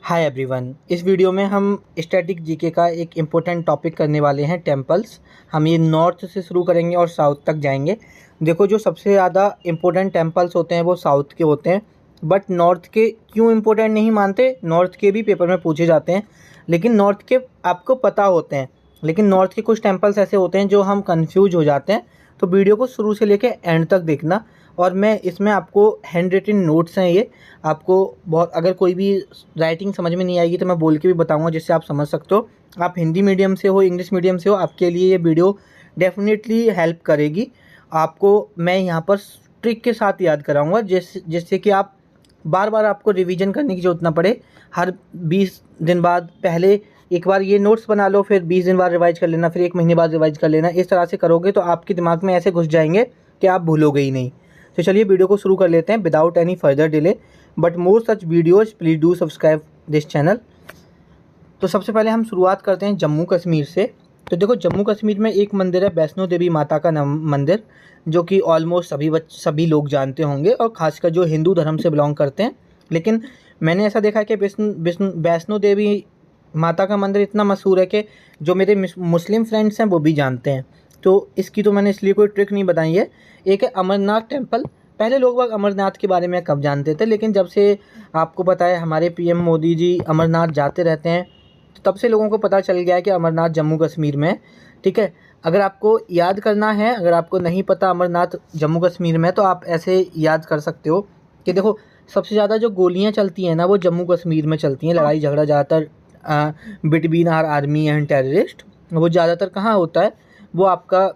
Hi everyone, इस video में हम स्टैटिक जीके का एक इम्पोर्टेंट टॉपिक करने वाले हैं, टेम्पल्स। हम ये नॉर्थ से शुरू करेंगे और साउथ तक जाएंगे। देखो, जो सबसे ज़्यादा इम्पोर्टेंट टेम्पल्स होते हैं वो साउथ के होते हैं, बट नॉर्थ के क्यों इम्पोर्टेंट नहीं मानते? नॉर्थ के भी पेपर में पूछे जाते हैं, लेकिन नॉर्थ के आपको पता होते हैं। लेकिन नॉर्थ के कुछ टेम्पल्स ऐसे होते हैं जो हम कन्फ्यूज हो जाते हैं। तो वीडियो को शुरू से लेकर एंड तक देखना। और मैं इसमें आपको हैंड रिटन नोट्स हैं, ये आपको बहुत, अगर कोई भी राइटिंग समझ में नहीं आएगी तो मैं बोल के भी बताऊंगा जिससे आप समझ सकते हो। आप हिंदी मीडियम से हो, इंग्लिश मीडियम से हो, आपके लिए ये वीडियो डेफिनेटली हेल्प करेगी। आपको मैं यहाँ पर ट्रिक के साथ याद कराऊंगा जिससे कि आप बार बार आपको रिवीजन करने की ज़रूरत ना पड़े। हर 20 दिन बाद पहले एक बार ये नोट्स बना लो, फिर 20 दिन बाद रिवाइज कर लेना, फिर 1 महीने बाद रिवाइज कर लेना। इस तरह से करोगे तो आपके दिमाग में ऐसे घुस जाएंगे कि आप भूलोगे ही नहीं। तो चलिए वीडियो को शुरू कर लेते हैं without any further delay. But more such videos please do subscribe this channel. तो सबसे पहले हम शुरुआत करते हैं जम्मू कश्मीर से। तो देखो, जम्मू कश्मीर में एक मंदिर है, वैष्णो देवी माता का मंदिर, जो कि ऑलमोस्ट सभी लोग जानते होंगे, और ख़ासकर जो हिंदू धर्म से बिलोंग करते हैं। लेकिन मैंने ऐसा देखा है कि वैष्णो देवी माता का मंदिर इतना मशहूर है कि जो मेरे मुस्लिम फ्रेंड्स हैं वो भी जानते हैं। तो इसकी तो मैंने इसलिए कोई ट्रिक नहीं बताई है। एक है अमरनाथ टेम्पल। पहले लोग बाग अमरनाथ के बारे में कब जानते थे, लेकिन जब से आपको पता है हमारे पीएम मोदी जी अमरनाथ जाते रहते हैं, तो तब से लोगों को पता चल गया है कि अमरनाथ जम्मू कश्मीर में है। ठीक है, अगर आपको याद करना है, अगर आपको नहीं पता अमरनाथ जम्मू कश्मीर में, तो आप ऐसे याद कर सकते हो कि देखो, सबसे ज़्यादा जो गोलियाँ चलती हैं ना वो जम्मू कश्मीर में चलती हैं। लड़ाई झगड़ा ज़्यादातर between our army and terrorist, वो ज़्यादातर कहाँ होता है? वो आपका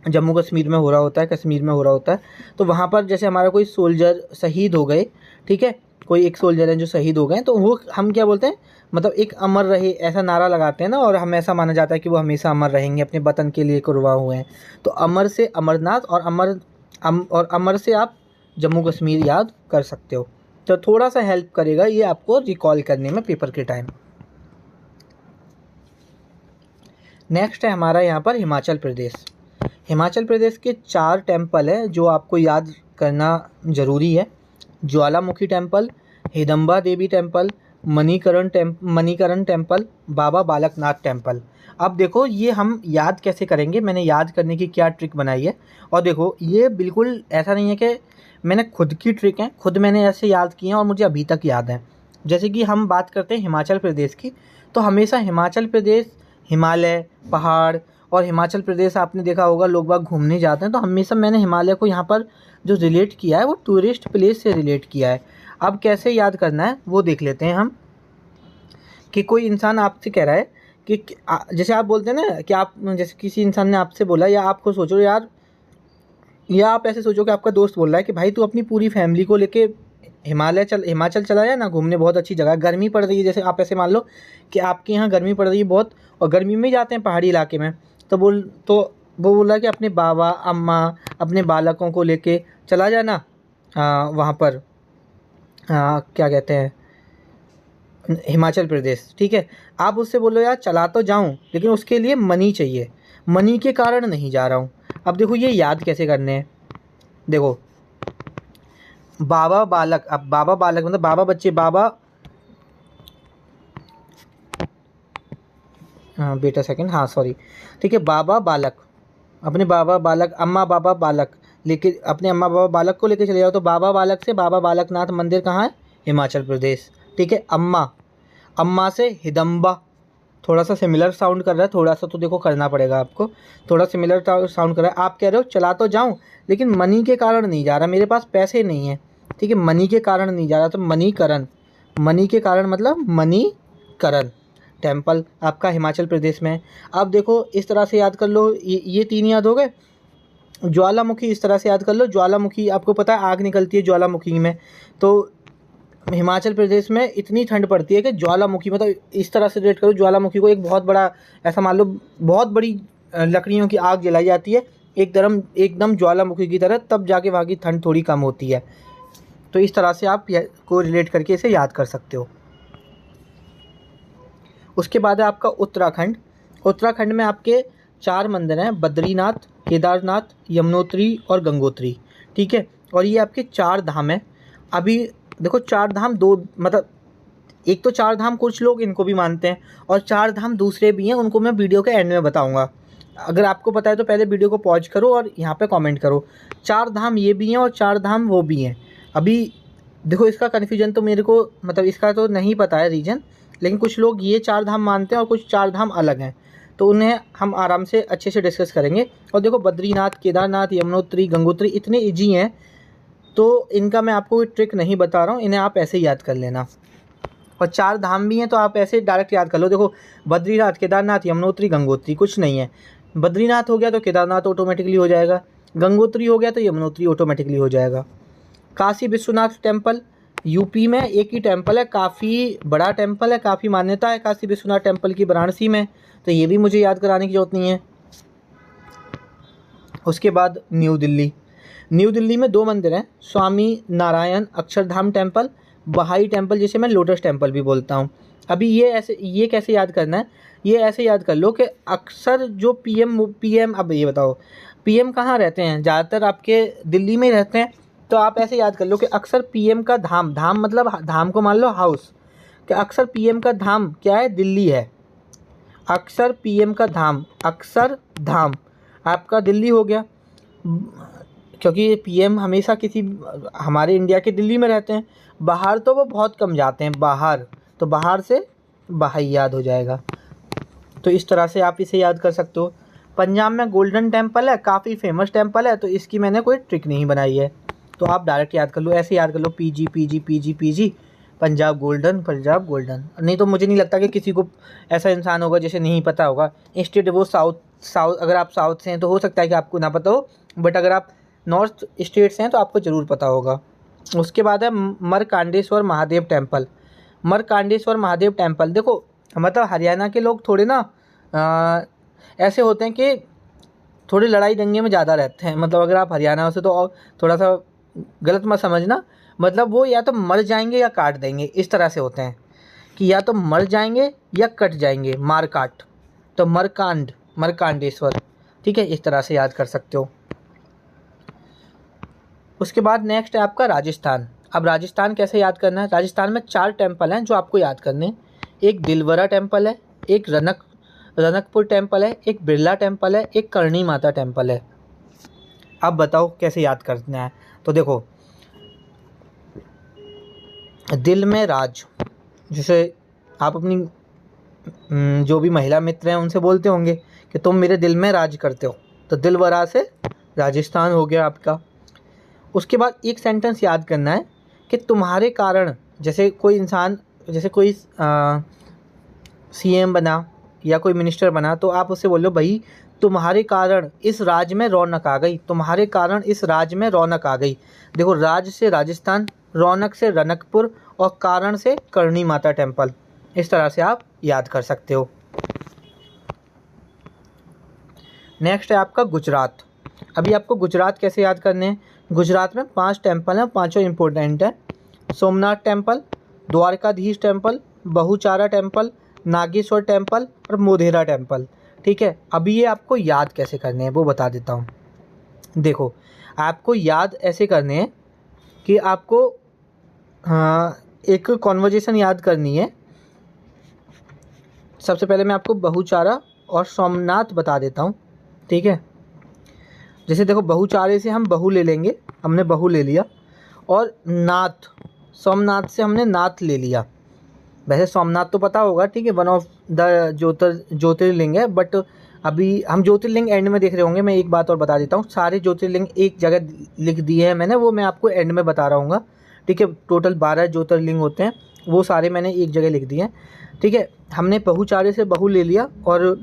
जम्मू कश्मीर में हो रहा होता है, कश्मीर में हो रहा होता है। तो वहाँ पर जैसे हमारा कोई सोल्जर शहीद हो गए, ठीक है, कोई एक सोल्जर है जो शहीद हो गए, तो वो हम क्या बोलते हैं, मतलब एक अमर रहे ऐसा नारा लगाते हैं ना, और हम ऐसा माना जाता है कि वो हमेशा अमर रहेंगे, अपने वतन के लिए कुर्बान हुए हैं। तो अमर से अमरनाथ, और अमर से आप जम्मू कश्मीर याद कर सकते हो। तो थोड़ा सा हेल्प करेगा ये आपको रिकॉल करने में पेपर के टाइम। नेक्स्ट है हमारा यहाँ पर हिमाचल प्रदेश। हिमाचल प्रदेश के 4 टेम्पल है जो आपको याद करना ज़रूरी है। ज्वालामुखी टेम्पल, हिडम्बा देवी temple, Manikaran temple, Baba Balaknath temple. अब देखो, ये हम याद कैसे करेंगे, मैंने याद करने की क्या ट्रिक बनाई है। और देखो, ये बिल्कुल ऐसा नहीं है कि मैंने खुद की ट्रिक है, खुद मैंने ऐसे याद किए हैं और मुझे अभी तक याद है। जैसे कि हम बात करते हैं हिमाचल प्रदेश की, तो हमेशा हिमाचल प्रदेश, हिमालय, पहाड़, और हिमाचल प्रदेश आपने देखा होगा लोग बाग घूमने जाते हैं, तो हमेशा मैंने हिमालय को यहाँ पर जो रिलेट किया है वो टूरिस्ट प्लेस से रिलेट किया है। अब कैसे याद करना है वो देख लेते हैं हम। कि कोई इंसान आपसे कह रहा है कि जैसे आप बोलते हैं ना कि आप, जैसे किसी इंसान ने आपसे बोला, या आपको सोचो यार, या आप ऐसे सोचो कि आपका दोस्त बोल रहा है कि भाई तू अपनी पूरी फैमिली को लेके हिमाचल चला जाए ना घूमने, बहुत अच्छी जगह है, गर्मी पड़ रही है। जैसे आप ऐसे मान लो कि आपके यहाँ गर्मी पड़ रही है बहुत, और गर्मी में जाते हैं पहाड़ी इलाके में, तो वो बोल रहा है कि अपने बाबा अम्मा अपने बालकों को लेके चला जाना वहाँ पर, क्या कहते हैं, हिमाचल प्रदेश। ठीक है, आप उससे बोलो यार चला तो जाऊँ, लेकिन उसके लिए मनी चाहिए, मनी के कारण नहीं जा रहा हूँ। अब देखो, ये याद कैसे करने हैं। देखो, बाबा बालक, अब बाबा बालक मतलब बाबा बच्चे, बाबा, हाँ बेटा सेकंड, हाँ सॉरी, ठीक है, बाबा बालक, अपने बाबा बालक, अम्मा बाबा बालक लेके, अपने अम्मा बाबा बालक को लेके चले जाओ। तो बाबा बालक से बाबा बालकनाथ मंदिर कहाँ है? हिमाचल प्रदेश। ठीक है, अम्मा से हिडम्बा, थोड़ा सा सिमिलर साउंड कर रहा है, थोड़ा सा तो देखो करना पड़ेगा आपको, थोड़ा सिमिलर साउंड कर रहा है। आप कह रहे हो चला तो जाऊँ, लेकिन मनी के कारण नहीं जा रहा, मेरे पास पैसे नहीं है। ठीक है, मनी के कारण नहीं जा रहा, तो मनी के कारण मतलब मणिकरण टेम्पल आपका हिमाचल प्रदेश में है। अब देखो, इस तरह से याद कर लो, ये 3 याद हो गए। ज्वालामुखी इस तरह से याद कर लो, ज्वालामुखी आपको पता है आग निकलती है ज्वालामुखी में, तो हिमाचल प्रदेश में इतनी ठंड पड़ती है कि ज्वालामुखी, मतलब इस तरह से रिलेट करो, ज्वालामुखी को एक बहुत बड़ा, ऐसा मान लो बहुत बड़ी लकड़ियों की आग जलाई जाती है एकदम ज्वालामुखी की तरह, तब जाके वहाँ की ठंड थोड़ी कम होती है। तो इस तरह से आप को रिलेट करके इसे याद कर सकते हो। उसके बाद है आपका उत्तराखंड। उत्तराखंड में आपके 4 मंदिर हैं, बद्रीनाथ, केदारनाथ, यमुनोत्री और गंगोत्री। ठीक है, और ये आपके 4 धाम हैं। अभी देखो, 4 धाम, 2 मतलब एक तो चार धाम कुछ लोग इनको भी मानते हैं, और चार धाम दूसरे भी हैं, उनको मैं वीडियो के एंड में बताऊंगा। अगर आपको पता है तो पहले वीडियो को पॉज करो और यहाँ पे कमेंट करो। चार धाम ये भी हैं और चार धाम वो भी हैं। अभी देखो, इसका कन्फ्यूजन तो मेरे को मतलब इसका तो नहीं पता है रीजन, लेकिन कुछ लोग ये चार धाम मानते हैं और कुछ चार धाम अलग हैं, तो उन्हें हम आराम से अच्छे से डिस्कस करेंगे। और देखो, बद्रीनाथ, केदारनाथ, यमुनोत्री, गंगोत्री इतने ईजी हैं, तो इनका मैं आपको कोई ट्रिक नहीं बता रहा हूँ, इन्हें आप ऐसे ही याद कर लेना। और चार धाम भी हैं तो आप ऐसे डायरेक्ट याद कर लो। देखो, बद्रीनाथ, केदारनाथ, यमुनोत्री, गंगोत्री, कुछ नहीं है। बद्रीनाथ हो गया तो केदारनाथ ऑटोमेटिकली हो जाएगा, गंगोत्री हो गया तो यमुनोत्री ऑटोमेटिकली हो जाएगा। काशी विश्वनाथ टेम्पल यूपी में एक ही टेम्पल है, काफ़ी बड़ा टेम्पल है, काफ़ी मान्यता है काशी विश्वनाथ टेम्पल की वाराणसी में, तो ये भी मुझे याद कराने की जरूरत नहीं है। उसके बाद न्यू दिल्ली, न्यू दिल्ली में दो मंदिर हैं, स्वामी नारायण अक्षरधाम टेम्पल, बहाई टेम्पल, जिसे मैं लोटस टेम्पल भी बोलता हूँ। अभी ये कैसे याद करना है, ये ऐसे याद कर लो कि अक्सर जो पीएम अब ये बताओ पीएम कहाँ रहते हैं, ज़्यादातर आपके दिल्ली में ही रहते हैं, तो आप ऐसे याद कर लो कि अक्सर पीएम का धाम, धाम मतलब धाम को मान लो हाउस, कि अक्सर पीएम का धाम क्या है, दिल्ली है। अक्सर पीएम का धाम, अक्सर धाम आपका दिल्ली हो गया, क्योंकि पीएम हमेशा किसी हमारे इंडिया के दिल्ली में रहते हैं। बाहर तो वो बहुत कम जाते हैं, बाहर तो बाहर से बाहर याद हो जाएगा। तो इस तरह से आप इसे याद कर सकते हो। पंजाब में गोल्डन टेम्पल है, काफ़ी फेमस टेम्पल है, तो इसकी मैंने कोई ट्रिक नहीं बनाई है, तो आप डायरेक्ट याद कर लो, ऐसे याद कर लो, PG PG PG PG, Punjab golden, Punjab golden. नहीं तो मुझे नहीं लगता कि किसी को ऐसा इंसान होगा जिसे नहीं पता होगा। स्टेट वो साउथ अगर आप साउथ से हैं तो हो सकता है कि आपको ना पता हो, बट अगर आप नॉर्थ स्टेट से हैं तो आपको ज़रूर पता होगा। उसके बाद है मरकांडेश्वर महादेव टेम्पल। मरकांडेश्वर महादेव टेम्पल, देखो मतलब हरियाणा के लोग थोड़े ना ऐसे होते हैं कि थोड़े लड़ाई दंगे में ज़्यादा रहते हैं। मतलब अगर आप हरियाणा से तो और थोड़ा सा गलत मत समझना, मतलब वो या तो मर जाएंगे या काट देंगे, इस तरह से होते हैं कि या तो मर जाएंगे या कट जाएंगे, मार काट। तो मरकांडेश्वर, ठीक है, इस तरह से याद कर सकते हो। उसके बाद नेक्स्ट है आपका राजस्थान। अब राजस्थान कैसे याद करना है, राजस्थान में चार टेम्पल हैं जो आपको याद करने हैं। एक दिलवरा टेम्पल है, एक रनकपुर टेम्पल है, एक बिरला टेम्पल है, एक करणी माता टेम्पल है। अब बताओ कैसे याद करना है। तो देखो, दिल में राज, जैसे आप अपनी जो भी महिला मित्र हैं उनसे बोलते होंगे कि तुम मेरे दिल में राज करते हो, तो दिलवरा से राजस्थान हो गया आपका। उसके बाद एक सेंटेंस याद करना है कि तुम्हारे कारण, जैसे कोई इंसान, जैसे कोई सीएम बना या कोई मिनिस्टर बना, तो आप उससे बोलो भाई तुम्हारे कारण इस राज्य में रौनक आ गई, तुम्हारे कारण इस राज्य में रौनक आ गई। देखो, राज से राजस्थान, रौनक से रनकपुर और कारण से करणी माता टेम्पल, इस तरह से आप याद कर सकते हो। नेक्स्ट है आपका गुजरात। अभी आपको गुजरात कैसे याद करने हैं। गुजरात में 5 टेम्पल हैं, पांचों इंपॉर्टेंट हैं। Somnath temple, Dwarkadhish temple, Bahuchara temple, Nageshwar temple और मोढेरा टेम्पल। ठीक है, अभी ये आपको याद कैसे करने हैं वो बता देता हूँ। देखो, आपको याद ऐसे करने हैं कि आपको एक कॉन्वर्जेशन याद करनी है। सबसे पहले मैं आपको बहुचारा और सोमनाथ बता देता हूँ, ठीक है। जैसे देखो, बहुचारे से हम बहु ले लेंगे, हमने बहु ले लिया, और नाथ, सोमनाथ से हमने नाथ ले लिया। वैसे सोमनाथ तो पता होगा, ठीक है, वन ऑफ द ज्योतिर्लिंग है, बट अभी हम ज्योतिर्लिंग एंड में देख रहे होंगे। मैं एक बात और बता देता हूँ, सारे ज्योतिर्लिंग एक जगह लिख दिए हैं मैंने, वो मैं आपको एंड में बता रहा हूँ, ठीक है। टोटल 12 ज्योतिर्लिंग होते हैं, वो सारे मैंने एक जगह लिख दिए हैं, ठीक है। हमने बहुचारे से बहु ले लिया, और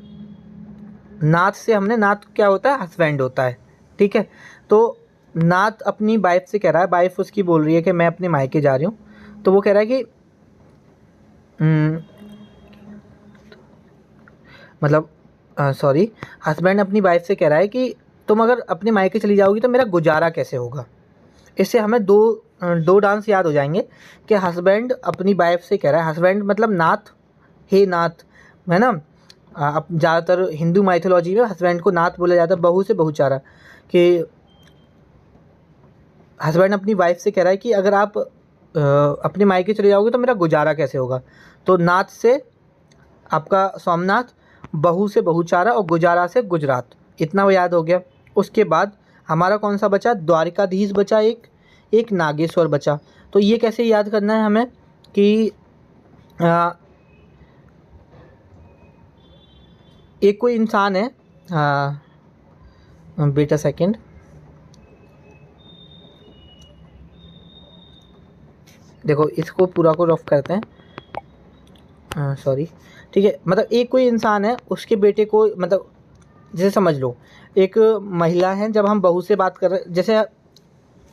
नाथ से हमने, नाथ क्या होता है, हस्बैंड होता है, ठीक है। तो नाथ अपनी वाइफ से कह रहा है, वाइफ उसकी बोल रही है कि मैं अपने मायके जा रही हूँ, तो वो कह रहा है कि मतलब सॉरी, हस्बैंड अपनी वाइफ से कह रहा है कि तुम अगर अपने मायके चली जाओगी तो मेरा गुजारा कैसे होगा। इससे हमें दो डांस याद हो जाएंगे कि हस्बैंड अपनी वाइफ से कह रहा है, हस्बैंड मतलब नाथ, हे नाथ, है ना। अब ज़्यादातर हिंदू माइथोलॉजी में हस्बैंड को नाथ बोला जाता है, बहू से बहुचारा, कि हस्बैंड अपनी वाइफ से कह रहा है कि अगर आप अपने मायके चले जाओगे तो मेरा गुजारा कैसे होगा। तो नाथ से आपका सोमनाथ, बहू से बहुचारा और गुजारा से गुजरात, इतना वो याद हो गया। उसके बाद हमारा कौन सा बचा, द्वारिकाधीश बचा, एक नागेश्वर बचा। तो ये कैसे याद करना है हमें कि एक कोई इंसान है, बेटा सेकंड, देखो इसको पूरा को रफ करते हैं, सॉरी, ठीक है। मतलब एक कोई इंसान है, उसके बेटे को, मतलब जैसे समझ लो एक महिला है, जब हम बहू से बात कर रहे, जैसे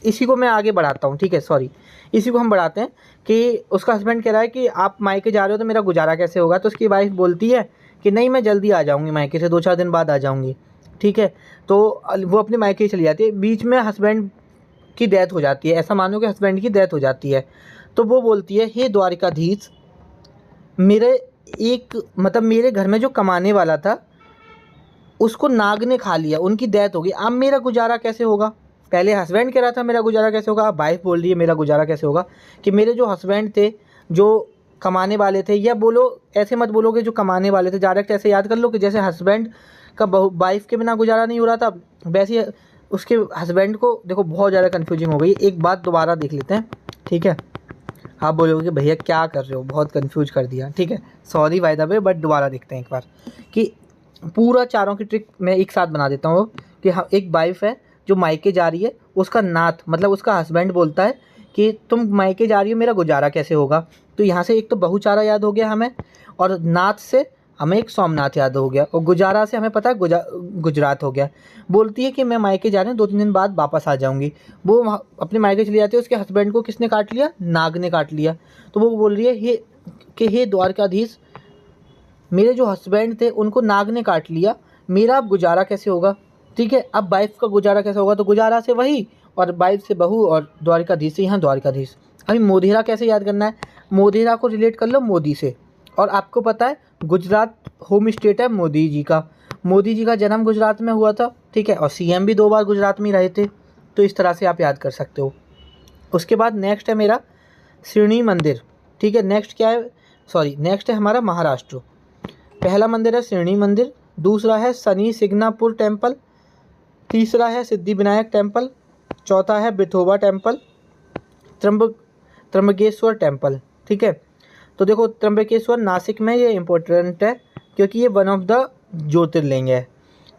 इसी को मैं आगे बढ़ाता हूँ, ठीक है, सॉरी, इसी को हम बढ़ाते हैं कि उसका हस्बैंड कह रहा है कि आप मायके जा रहे हो तो मेरा गुजारा कैसे होगा। तो उसकी वाइफ बोलती है कि नहीं, मैं जल्दी आ जाऊँगी मायके से, 2-4 दिन बाद आ जाऊँगी, ठीक है। तो वो अपने मायके चली जाती है, बीच में हस्बैंड की डेथ हो जाती है, ऐसा मानो कि हस्बैंड की डेथ हो जाती है। तो वो बोलती है, हे द्वारिकाधीश, मेरे मतलब मेरे घर में जो कमाने वाला था उसको नाग ने खा लिया, उनकी डेथ हो गई, अब मेरा गुजारा कैसे होगा। पहले हस्बैंड कह रहा था मेरा गुजारा कैसे होगा, अब वाइफ बोल रही है मेरा गुजारा कैसे होगा। कि मेरे जो हस्बैंड थे, जो कमाने वाले थे, या बोलो ऐसे मत बोलोगे जो कमाने वाले थे, डायरेक्ट ऐसे याद कर लो कि जैसे हस्बैंड का वाइफ के बिना गुजारा नहीं हो रहा था, वैसे ही उसके हस्बैंड को, देखो बहुत ज़्यादा कन्फ्यूजिंग हो गई। एक बात दोबारा देख लेते हैं, ठीक है। आप बोलोगे कि भैया क्या कर रहे हो, बहुत कन्फ्यूज कर दिया, ठीक है, sorry by the way, but दोबारा देखते हैं एक बार कि पूरा चारों की ट्रिक मैं एक साथ बना देता हूँ। कि हाँ, एक वाइफ है जो मायके जा रही है, उसका नाथ मतलब उसका हस्बैंड बोलता है कि तुम मायके जा रही हो, मेरा गुजारा कैसे होगा। तो यहाँ से एक तो बहुचारा याद हो गया हमें, और नाथ से हमें एक सोमनाथ याद हो गया, और गुजारा से हमें पता है गुजरात हो गया। बोलती है कि मैं मायके जा रही हूँ, 2-3 दिन बाद वापस आ जाऊँगी। वो अपने मायके चली जाती है, उसके हस्बैंड को किसने काट लिया, नाग ने काट लिया। तो वो बोल रही है कि हे द्वारकाधीश, मेरे जो हस्बैंड थे उनको नाग ने काट लिया, मेरा अब गुजारा कैसे होगा। ठीक है, अब वाइफ का गुजारा कैसे होगा, तो गुजारा से वही, और वाइफ से बहू, और द्वारिकाधीश से यहाँ द्वारिकाधीश। अभी मोधेरा कैसे याद करना है, मोधेरा को रिलेट कर लो मोदी से। और आपको पता है गुजरात होम स्टेट है मोदी जी का, मोदी जी का जन्म गुजरात में हुआ था, ठीक है, और सीएम भी 2 बार गुजरात में ही रहे थे। तो इस तरह से आप याद कर सकते हो। उसके बाद नेक्स्ट है मेरा श्रीणी मंदिर, ठीक है। नेक्स्ट क्या है, सॉरी, नेक्स्ट है हमारा महाराष्ट्र। पहला मंदिर है श्रीणी मंदिर, दूसरा है शनि सिग्नापुर टेम्पल, तीसरा है सिद्धिविनायक टेम्पल, चौथा है विठोबा टेम्पल, त्र्यंबकेश्वर टेम्पल, ठीक है। तो देखो त्र्यंबकेश्वर नासिक में, ये इम्पोर्टेंट है क्योंकि ये वन ऑफ द ज्योतिर्लिंग है।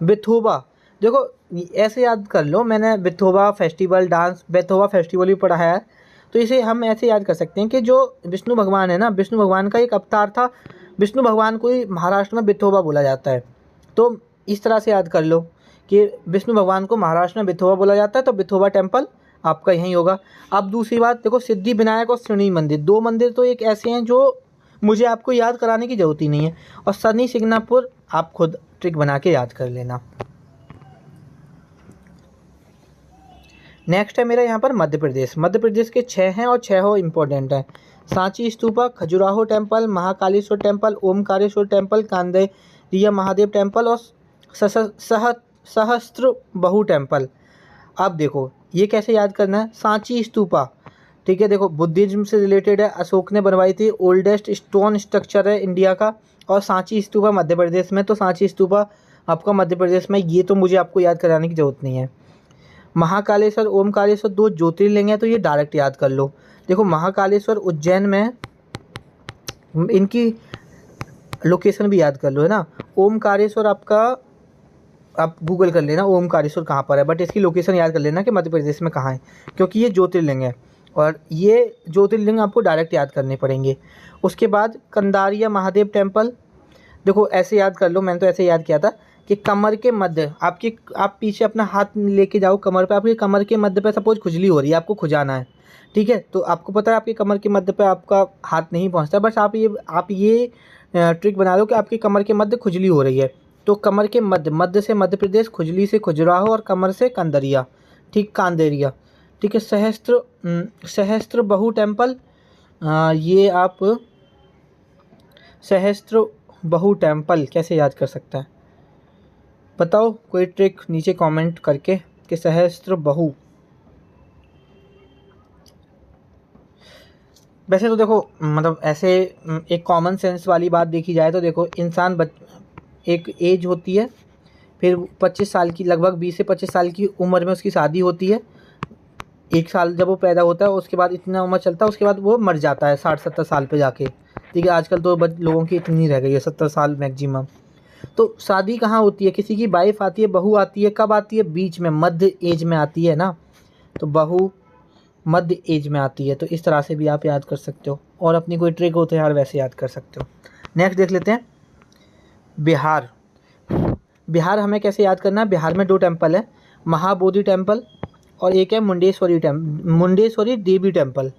विठोबा, देखो ऐसे याद कर लो, मैंने Vithoba festival dance, Vithoba festival भी पढ़ा है। तो इसे हम ऐसे याद कर सकते हैं कि जो विष्णु भगवान है ना, विष्णु भगवान का एक अवतार था, विष्णु भगवान को ही महाराष्ट्र में विठोबा बोला जाता है। तो इस तरह से याद कर लो कि विष्णु भगवान को महाराष्ट्र में विठोबा बोला जाता है, तो विठोबा टेम्पल आपका यहीं होगा। अब दूसरी बात देखो, सिद्धिविनायक और श्रीणी मंदिर, 2 मंदिर तो एक ऐसे हैं जो मुझे आपको याद कराने की ज़रूरत ही नहीं है। और शनि सिग्नापुर आप खुद ट्रिक बना के याद कर लेना। नेक्स्ट है मेरा यहाँ पर मध्य प्रदेश। मध्य प्रदेश के 6 हैं और 6 इंपॉर्टेंट हैं। Sanchi stupa, Khajuraho temple, Mahakaleshwar temple, Omkareshwar temple, Kandariya Mahadev temple और सहस्त्र बहु टेम्पल। अब देखो ये कैसे याद करना है, सांची स्तूपा, ठीक है, देखो बुद्धिज्म से रिलेटेड है, अशोक ने बनवाई थी, ओल्डेस्ट स्टोन स्ट्रक्चर है इंडिया का। और सांची स्तूपा मध्य प्रदेश में, तो सांची स्तूपा आपका मध्य प्रदेश में, ये तो मुझे आपको याद कराने की ज़रूरत नहीं है। महाकालेश्वर, ओमकारेश्वर 2 ज्योतिर्लिंग हैं, तो ये डायरेक्ट याद कर लो। देखो महाकालेश्वर उज्जैन में, इनकी लोकेशन भी याद कर लो, है ना। ओमकारेश्वर आपका, आप गूगल कर लेना ओमकारेश्वर कहाँ पर है, बट इसकी लोकेशन याद कर लेना कि मध्य प्रदेश में कहाँ है, क्योंकि ये ज्योतिर्लिंग है और ये ज्योतिर्लिंग आपको डायरेक्ट याद करने पड़ेंगे। उसके बाद कंदारिया महादेव टेम्पल, देखो ऐसे याद कर लो, मैंने तो ऐसे याद किया था कि कमर के मध्य आपकी, आप पीछे अपना हाथ लेके जाओ कमर पे, आपकी कमर के मध्य पे सपोज खुजली हो रही है, आपको खुजाना है, ठीक है। तो आपको पता है आपकी कमर के मध्य पे आपका हाथ नहीं पहुंचता, बस आप ये ट्रिक बना लो कि आपकी कमर के मध्य खुजली हो रही है। तो कमर के मध्य से मध्य प्रदेश, खुजली से खजुराहो और कमर से कंदरिया, ठीक, कांदेरिया, ठीक है। सहस्त्र बहु टेम्पल, ये आप सहस्त्र बहु टेम्पल कैसे याद कर सकता है, बताओ कोई ट्रिक नीचे कमेंट करके कि सहस्त्र बहु। वैसे तो देखो मतलब ऐसे एक कॉमन सेंस वाली बात देखी जाए तो देखो एक एज होती है, फिर 25 साल की, लगभग 20 से 25 साल की उम्र में उसकी शादी होती है। 1 साल जब वो पैदा होता है उसके बाद इतना उम्र चलता है, उसके बाद वो मर जाता है 60-70 साल पे जाके। ठीक है, आजकल तो लोगों की इतनी रह गई है 70 साल मैक्सिमम। तो शादी कहाँ होती है, किसी की वाइफ आती है, बहू आती है, कब आती है, बीच में मध्य एज में आती है ना, तो बहू मध्य एज में आती है। तो इस तरह से भी आप याद कर सकते हो, और अपनी कोई ट्रिक हो तो यार वैसे याद कर सकते हो। नेक्स्ट देख लेते हैं बिहार। बिहार हमें कैसे याद करना है, बिहार में 2 टेम्पल है, महाबोधि टेम्पल और एक है मुंडेश्वरी देवी टेम्पल।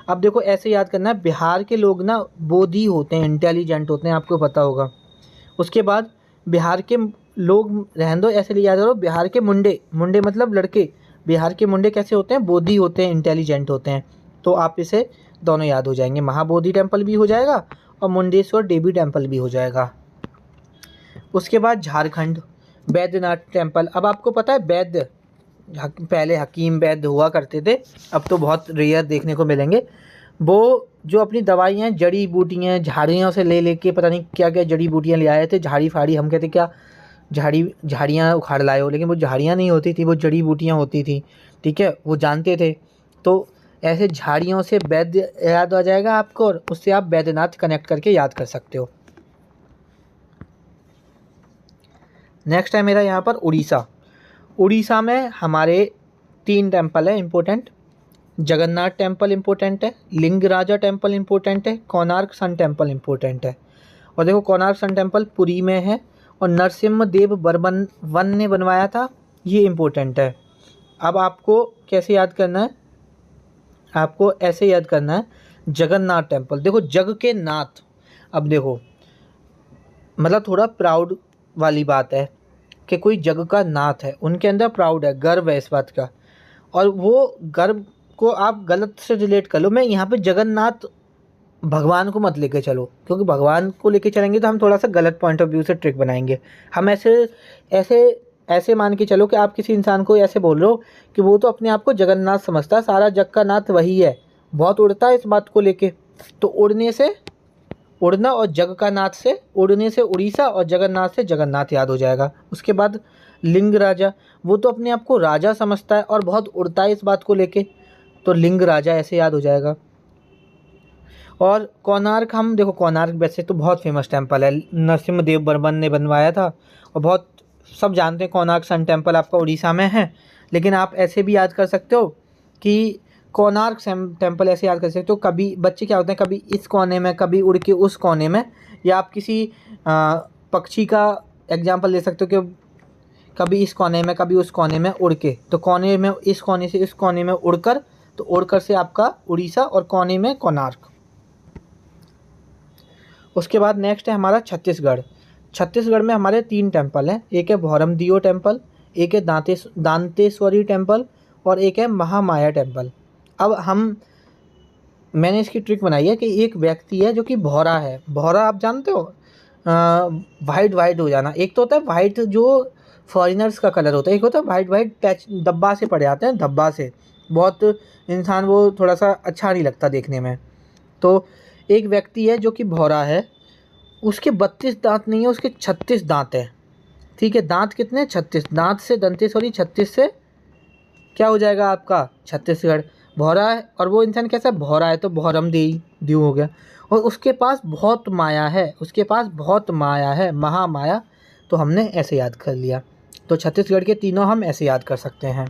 अब देखो ऐसे याद करना है, बिहार के लोग ना बोधी होते हैं, इंटेलिजेंट होते हैं, आपको पता होगा। उसके बाद बिहार के लोग रहने दो, ऐसे याद करो, बिहार के मुंडे, मुंडे मतलब लड़के, बिहार के मुंडे कैसे होते हैं, बोधी होते हैं, इंटेलिजेंट होते हैं। तो आप इसे दोनों याद हो जाएंगे, महाबोधि टेम्पल भी हो जाएगा और मुंडेश्वर देवी टेम्पल भी हो जाएगा। उसके बाद झारखंड, बैद्यनाथ टेम्पल। अब आपको पता है वैद्य, पहले हकीम वैद्य हुआ करते थे, अब तो बहुत रेयर देखने को मिलेंगे। वो जो अपनी दवाइयाँ, जड़ी बूटियाँ, झाड़ियों से ले लेके पता नहीं क्या क्या जड़ी बूटियाँ ले आए थे, झाड़ी फाड़ी, हम कहते क्या झाड़ियाँ उखाड़ लाए हो, लेकिन वो झाड़ियाँ नहीं होती थी, वो जड़ी बूटियाँ होती थी। ठीक है, वो जानते थे। तो ऐसे झाड़ियों से वैद्य याद आ जाएगा आपको, और उससे आप वैद्यनाथ कनेक्ट करके याद कर सकते हो। नेक्स्ट है मेरा यहाँ पर उड़ीसा। उड़ीसा में हमारे 3 टेम्पल है इम्पोर्टेंट। जगन्नाथ टेम्पल इम्पोर्टेंट है, लिंगराजा टेम्पल इम्पोर्टेंट है, कोणार्क सन टेम्पल इम्पोर्टेंट है। और देखो कोणार्क सन टेम्पल पुरी में है और नरसिम्हा देव बर्मन वन ने बनवाया था, ये इम्पोर्टेंट है। अब आपको कैसे याद करना है, आपको ऐसे याद करना है, जगन्नाथ टेम्पल, देखो जग के नाथ। अब देखो मतलब थोड़ा प्राउड वाली बात है कि कोई जग का नाथ है, उनके अंदर प्राउड है, गर्व है इस बात का। और वो गर्व को आप गलत से रिलेट कर लो, मैं यहाँ पे जगन्नाथ भगवान को मत लेके चलो, क्योंकि भगवान को लेके चलेंगे तो हम थोड़ा सा गलत पॉइंट ऑफ व्यू से ट्रिक बनाएंगे। हम ऐसे ऐसे ऐसे मान के चलो कि आप किसी इंसान को ऐसे बोल रहे हो कि वो तो अपने आप को जगन्नाथ समझता है, सारा जग का नाथ वही है, बहुत उड़ता है इस बात को लेके। तो उड़ने से उड़ना, और जग का नाथ से उड़ने से उड़ीसा, और जगन्नाथ से जगन्नाथ याद हो जाएगा। उसके बाद लिंग राजा, वो तो अपने आप को राजा समझता है और बहुत उड़ता है इस बात को लेके, तो लिंग राजा ऐसे याद हो जाएगा। और कोणार्क, हम देखो कोणार्क वैसे तो बहुत फेमस टेम्पल है, नरसिम्हा देव बर्मन ने बनवाया था, और बहुत सब जानते हैं कोणार्क सन टेम्पल आपका उड़ीसा में है। लेकिन आप ऐसे भी याद कर सकते हो कि कोणार्क टेम्पल ऐसे याद कर सकते हो, कभी बच्चे क्या होते हैं, कभी इस कोने में, कभी उड़ के उस कोने में, या आप किसी पक्षी का एग्जाम्पल ले सकते हो कि कभी इस कोने में, कभी उस कोने में उड़ के, तो कोने में इस कोने से इस कोने में उड़कर, तो उड़कर से आपका उड़ीसा, और कोने में कोणार्क। उसके बाद नेक्स्ट है हमारा छत्तीसगढ़। छत्तीसगढ़ में हमारे 3 टेम्पल हैं, एक है भौरमदियो टेम्पल, एक है दांतेश्वरी टेम्पल, और एक है महामाया टेम्पल। अब मैंने इसकी ट्रिक बनाई है कि एक व्यक्ति है जो कि भौरा है, भौरा आप जानते हो, वाइट वाइट हो जाना। एक तो होता है वाइट जो फॉरेनर्स का कलर होता है, एक होता है वाइट वाइट पैच, धब्बा से पड़ जाते हैं, धब्बा से बहुत इंसान, वो थोड़ा सा अच्छा नहीं लगता देखने में। तो एक व्यक्ति है जो कि भौरा है, उसके 32 दांत नहीं है, उसके 36 दांत है। ठीक है, दांत कितने, 36 दांत से दंतेश्वरी, 36 से क्या हो जाएगा आपका छत्तीसगढ़। भौरा है, और वो इंसान कैसा भौरा है, तो भौरम दीव हो गया। और उसके पास बहुत माया है, उसके पास बहुत माया है, महामाया। तो हमने ऐसे याद कर लिया, तो छत्तीसगढ़ के तीनों हम ऐसे याद कर सकते हैं।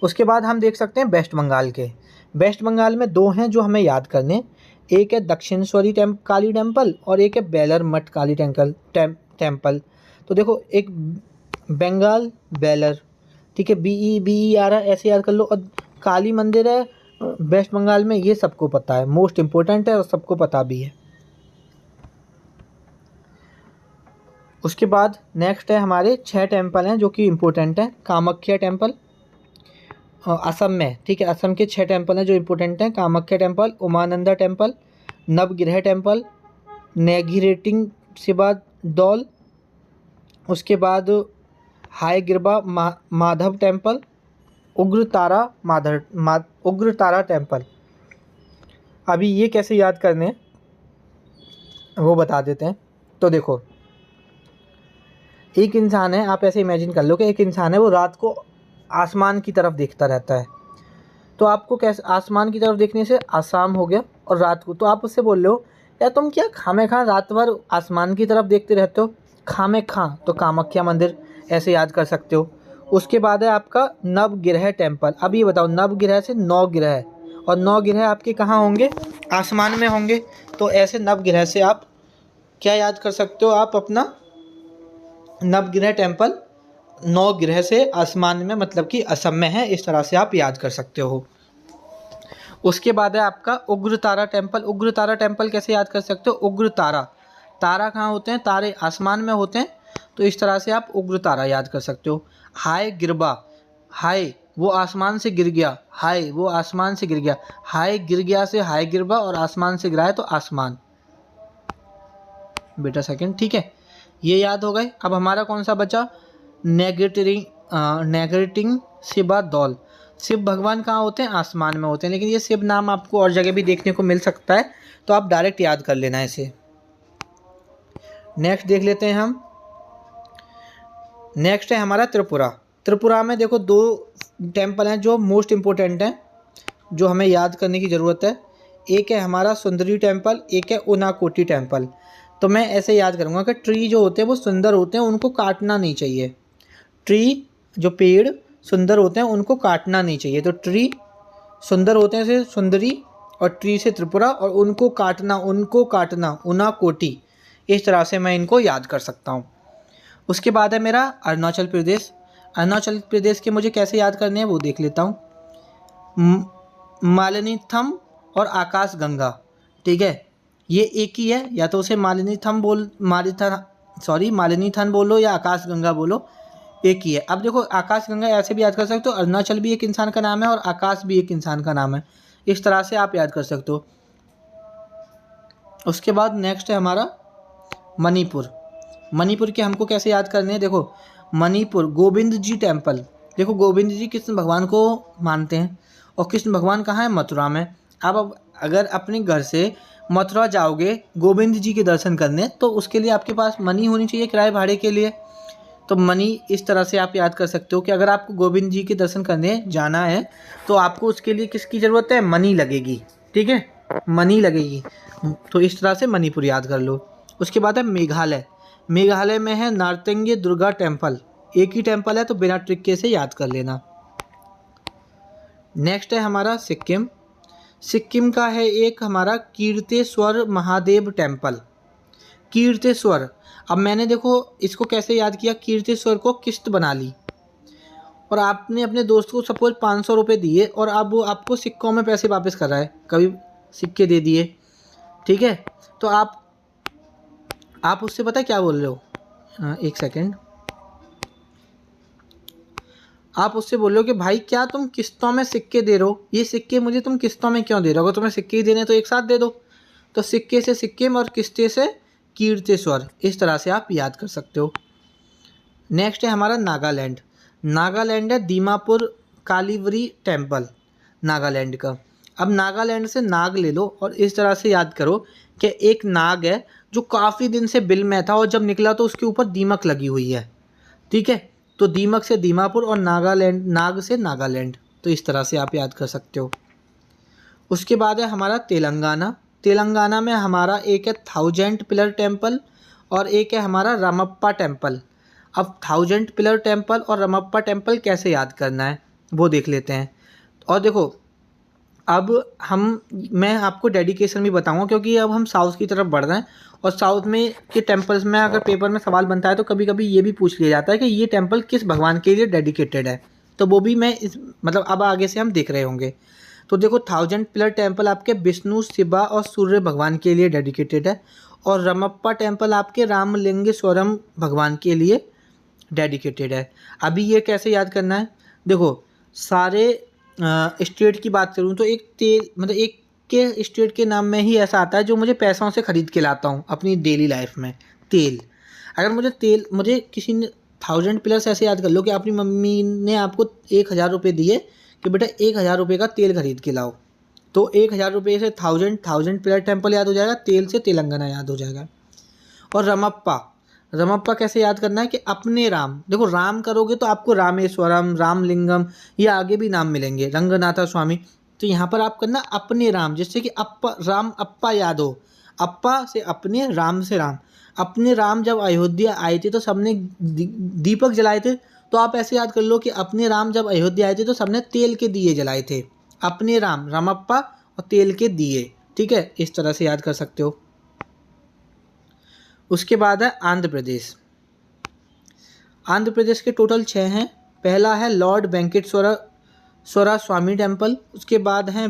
उसके बाद हम देख सकते हैं वेस्ट बंगाल के। वेस्ट बंगाल में 2 हैं जो हमें याद करने, एक है दक्षिणेश्वरी काली टेम्पल, और एक है बेलर मठ काली टेम्पल। तो देखो एक बंगाल बेलर, ठीक है, BER ऐसे याद कर लो, और काली मंदिर है वेस्ट बंगाल में, ये सबको पता है, मोस्ट इम्पोर्टेंट है और सबको पता भी है। उसके बाद नेक्स्ट है हमारे 6 टेम्पल हैं जो कि इम्पोर्टेंट हैं। कामाख्या टेम्पल असम में, ठीक है, असम के 6 टेम्पल हैं जो इम्पोर्टेंट हैं। कामाख्या टेम्पल, उमानंदा टेम्पल, नवग्रह टेम्पल, नेगिरेटिंग शिवा डॉल, उसके बाद हाई गिरबा माधव टेम्पल, उग्र तारा टेम्पल। अभी ये कैसे याद करने हैं वो बता देते हैं। तो देखो, एक इंसान है, आप ऐसे इमेजिन कर लो कि एक इंसान है, वो रात को आसमान की तरफ देखता रहता है। तो आपको कैसे, आसमान की तरफ देखने से आसाम हो गया और रात को, तो आप उससे बोल रहे हो यार तुम क्या खामे खां रात भर आसमान की तरफ देखते रहते हो। खामे खां तो कामाख्या मंदिर ऐसे याद कर सकते हो। उसके बाद है आपका नवग्रह टेम्पल। अब ये बताओ, नवग्रह से 9 ग्रह है और 9 ग्रह आपके कहाँ होंगे, आसमान में होंगे। तो ऐसे नवग्रह से आप क्या याद कर सकते हो, आप अपना नवग्रह टेम्पल 9 ग्रह से आसमान में, मतलब कि असम में है, इस तरह से आप याद कर सकते हो। उसके बाद है आपका उग्रतारा टेम्पल। उग्रतारा टेम्पल कैसे याद कर सकते हो, उग्र तारा, तारा कहाँ होते हैं, तारे आसमान में होते हैं, तो इस तरह से आप उग्रतारा याद कर सकते हो। हाय गिरबा, हाय वो आसमान से गिर गया, हाय वो आसमान से गिर गया, हाय गिर गया से हाय गिरबा और आसमान से गिरा है तो आसमान। बेटा सेकंड, ठीक है, ये याद हो गए। अब हमारा कौन सा बचा, नेगेटिंग शिवा दौल। शिव भगवान कहाँ होते हैं, आसमान में होते हैं, लेकिन ये शिव नाम आपको और जगह भी देखने को मिल सकता है, तो आप डायरेक्ट याद कर लेना इसे। नेक्स्ट देख लेते हैं हम। नेक्स्ट है हमारा त्रिपुरा। त्रिपुरा में देखो 2 टेम्पल हैं जो मोस्ट इम्पोर्टेंट हैं, जो हमें याद करने की ज़रूरत है। एक है हमारा सुंदरी टेम्पल, एक है उनाकोटी टेम्पल। तो मैं ऐसे याद करूँगा कि ट्री जो होते हैं वो सुंदर होते हैं, उनको काटना नहीं चाहिए। ट्री जो पेड़ सुंदर होते हैं उनको काटना नहीं चाहिए। तो ट्री सुंदर होते हैं से सुंदरी, और ट्री से त्रिपुरा, और उनको काटना उनाकोटी। इस तरह से मैं इनको याद कर सकता हूँ। उसके बाद है मेरा अरुणाचल प्रदेश। अरुणाचल प्रदेश के मुझे कैसे याद करने हैं वो देख लेता हूँ। मालिनीथम और आकाश गंगा, ठीक है, ये एक ही है, या तो उसे मालिनीथन बोलो या आकाश गंगा बोलो, एक ही है। अब देखो, आकाश गंगा ऐसे भी याद कर सकते हो, अरुणाचल भी एक इंसान का नाम है और आकाश भी एक इंसान का नाम है, इस तरह से आप याद कर सकते हो। उसके बाद नेक्स्ट है हमारा मणिपुर। मणिपुर के हमको कैसे याद करने हैं, देखो मणिपुर गोविंद जी टेम्पल। देखो गोविंद जी कृष्ण भगवान को मानते हैं और कृष्ण भगवान कहाँ है, मथुरा में। अब अगर अपने घर से मथुरा जाओगे गोविंद जी के दर्शन करने, तो उसके लिए आपके पास मनी होनी चाहिए किराए भाड़े के लिए। तो मनी इस तरह से आप याद कर सकते हो कि अगर आपको गोविंद जी के दर्शन करने जाना है तो आपको उसके लिए किसकी ज़रूरत है, मनी लगेगी, ठीक है, मनी लगेगी। तो इस तरह से मणिपुर याद कर लो। उसके बाद है मेघालय। मेघालय में है नार्तंगी दुर्गा टेम्पल, एक ही टेम्पल है तो बिना ट्रिक से याद कर लेना। नेक्स्ट है हमारा सिक्किम। सिक्किम का है एक हमारा कीर्तेश्वर महादेव टेम्पल। कीर्तेश्वर, अब मैंने देखो इसको कैसे याद किया, कीर्तेश्वर को किस्त बना ली और आपने अपने दोस्त को सपोज 500 रुपये दिए और अब वो आपको सिक्कों में पैसे वापस कर रहा है, कभी सिक्के दे दिए, ठीक है। तो आप उससे पता क्या बोल रहे हो, एक सेकेंड, आप उससे बोल रहे हो कि भाई क्या तुम किस्तों में सिक्के दे रहे हो, ये सिक्के मुझे तुम किस्तों में क्यों दे रहे हो, अगर तुम्हें सिक्के ही देने तो एक साथ दे दो। तो सिक्के से सिक्किम और किस्ते से कीर्तेश्वर, इस तरह से आप याद कर सकते हो। नेक्स्ट है हमारा नागालैंड। नागालैंड है दीमापुर कालीवरी टेम्पल, नागालैंड का। अब नागालैंड से नाग ले लो और इस तरह से याद करो कि एक नाग है जो काफ़ी दिन से बिल में था और जब निकला तो उसके ऊपर दीमक लगी हुई है, ठीक है। तो दीमक से दीमापुर और नागालैंड, नाग से नागालैंड, तो इस तरह से आप याद कर सकते हो। उसके बाद है हमारा तेलंगाना। तेलंगाना में हमारा एक है 1000 पिलर टेम्पल और एक है हमारा रामप्पा टेम्पल। अब 1000 पिलर टेम्पल और रामप्पा टेम्पल कैसे याद करना है वो देख लेते हैं। और देखो अब मैं आपको डेडिकेशन भी बताऊंगा, क्योंकि अब हम साउथ की तरफ बढ़ रहे हैं और साउथ में के टेम्पल्स में अगर पेपर में सवाल बनता है तो कभी कभी ये भी पूछ लिया जाता है कि ये टेम्पल किस भगवान के लिए डेडिकेटेड है, तो वो भी मैं इस मतलब अब आगे से हम देख रहे होंगे। तो देखो 1000 पिलर टेम्पल आपके विष्णु, शिवा और सूर्य भगवान के लिए डेडिकेटेड है और रामप्पा टेम्पल आपके रामलिंगेश्वरम भगवान के लिए डेडिकेटेड है। अभी ये कैसे याद करना है, देखो सारे स्टेट की बात करूँ तो एक के स्टेट के नाम में ही ऐसा आता है जो मुझे पैसों से ख़रीद के लाता हूँ अपनी डेली लाइफ में, तेल। अगर मुझे किसी ने 1000 प्लस ऐसे याद कर लो कि अपनी मम्मी ने आपको 1000 रुपये दिए कि बेटा 1000 रुपये का तेल खरीद के लाओ, तो 1000 रुपये से 1000 पिलर टेम्पल याद हो जाएगा, तेल से तेलंगाना याद हो जाएगा। और रमप्पा, रमप्पा कैसे याद करना है कि अपने राम, देखो राम करोगे तो आपको रामेश्वरम, रामलिंगम, ये आगे भी नाम मिलेंगे, रंगनाथा स्वामी। तो यहाँ पर आप करना अपने राम, जिससे कि अप्पा, राम अप्पा याद हो, अप्पा से अपने, राम से राम। अपने राम जब अयोध्या आए थे तो सबने दीपक जलाए थे, तो आप ऐसे याद कर लो कि अपने राम जब अयोध्या आए थे तो सबने तेल के दिए जलाए थे। अपने राम, रामप्पा और तेल के दिए, ठीक है, इस तरह से याद कर सकते हो। उसके बाद है आंध्र प्रदेश। आंध्र प्रदेश के टोटल 6 हैं। पहला है लॉर्ड वेंकटेश्वरा स्वामी टेम्पल। उसके बाद हैं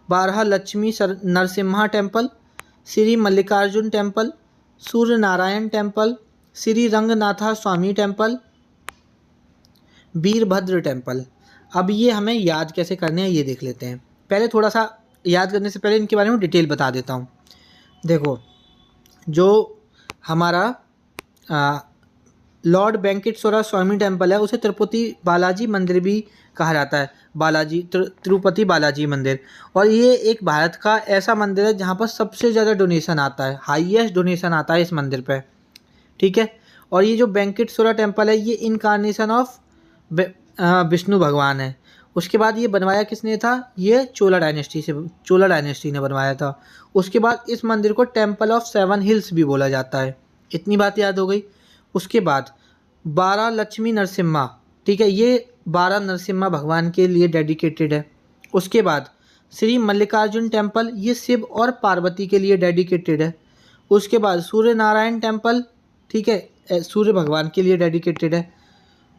12 Lakshmi Narasimha temple, Shri Mallikarjun temple, Surya Narayan temple, Shri Ranganatha स्वामी टेम्पल, वीरभद्र टेम्पल। अब ये हमें याद कैसे करने हैं ये देख लेते हैं। पहले थोड़ा सा याद करने से पहले इनके बारे में डिटेल बता देता हूँ। देखो, जो हमारा लॉर्ड वेंकटेश्वरा स्वामी टेम्पल है उसे तिरुपति बालाजी मंदिर भी कहा जाता है, बालाजी तिरुपति बालाजी मंदिर। और ये एक भारत का ऐसा मंदिर है जहाँ पर सबसे ज़्यादा डोनेशन आता है, हाईएस्ट डोनेशन आता है इस मंदिर पे, ठीक है। और ये जो वेंकटेश्वरा टेम्पल है ये इनकारनेशन ऑफ विष्णु भगवान है। उसके बाद ये बनवाया किसने था, ये चोला डायनेस्टी ने बनवाया था। उसके बाद इस मंदिर को टेम्पल ऑफ 7 हिल्स भी बोला जाता है। इतनी बात याद हो गई। उसके बाद 12 लक्ष्मी नरसिम्हा, ठीक है, ये 12 नरसिम्हा भगवान के लिए डेडिकेटेड है। उसके बाद श्री मल्लिकार्जुन टेम्पल, ये शिव और पार्वती के लिए डेडिकेटेड है। उसके बाद सूर्य नारायण टेम्पल, ठीक है, सूर्य भगवान के लिए डेडिकेटेड है।